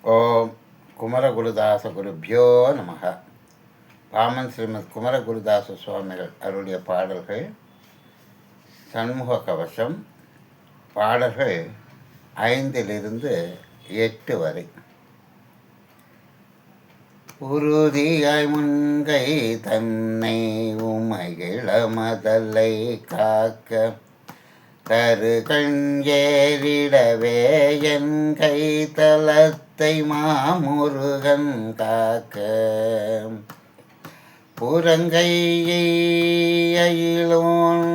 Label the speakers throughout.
Speaker 1: ஓம் குமரகுருதாச குருபியோ நமக. பாமன் ஸ்ரீமத் குமரகுருதாச சுவாமிகள் அருளிய பாடல்கள். சண்முக கவசம். பாடல்கள் 5 8 வரை. உறுதியாய் முன்கை தன்னை உமையிளமதல்லை காக்க கரு கஞ்சேரிடவே என் கை தலத்தை மாமுருகன் காக்க புறங்கையை அயிலோன்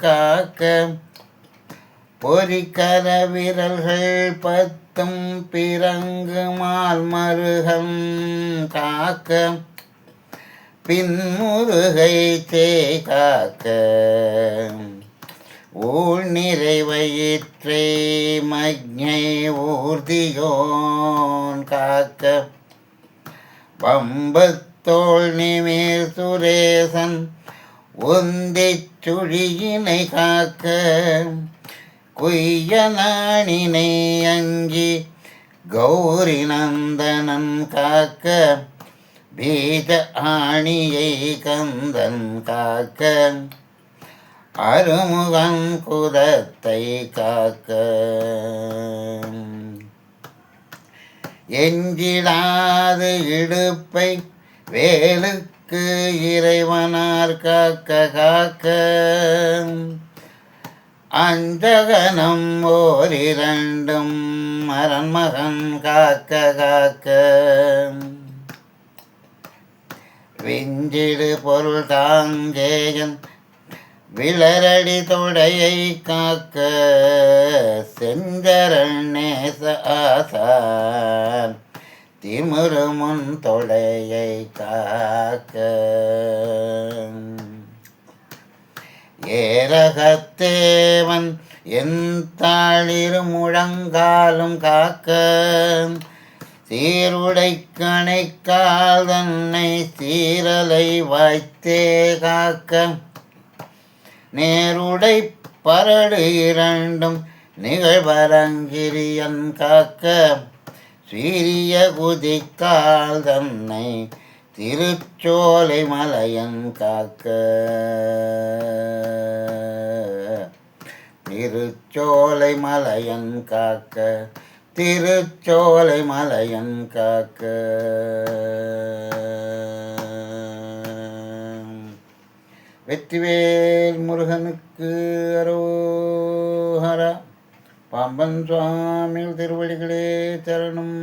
Speaker 1: காக்க பொறிக்கர விரல்கள் 10 பிறங்கு மால் மருகன் காக்க பின்முருகை தேய் காக்க ஊழ் நிறைவயிற்றை மஜ்ஞை ஊர்தியோன் காக்க பம்பத்தோள் நிமிர் சுரேசன் உந்திச் சுழியினை காக்க குய்யனானினை அங்கி கௌரி நந்தனன் காக்க பீஜ ஆணியை கந்தன் காக்க அருமுகன் குதத்தை காக்க எஞ்சிடாது இடுப்பை வேலுக்கு இறைவனார் காக்க காக்க அஞ்சகனம் ஓரிரண்டும் அரண்மகன் காக்க காக்க விஞ்சிடு பொருள் தாங்கேயன் விளரடி தொடையை காக்க செஞ்சரண் நேச ஆசான் திமுருமுன் தொடையை காக்க ஏரகத்தேவன் என் தாளிரு முழங்காலும் காக்க சீருடை கணைக்கால் தன்னை சீரலை வாய்த்தே காக்க நேருடை பரடு இரண்டும் நிகழ்வரங்கிரியன் காக்க சீரிய குதிக்கால் தன்னை திருச்சோலை மலையன் காக்க திருச்சோலை மலையன் காக்க திருச்சோலை மலையன் காக்க வெற்றிவேல் முருகனுக்கு அரோஹரா. பாம்பன் சுவாமிகள் திருவடிகளே சரணம்.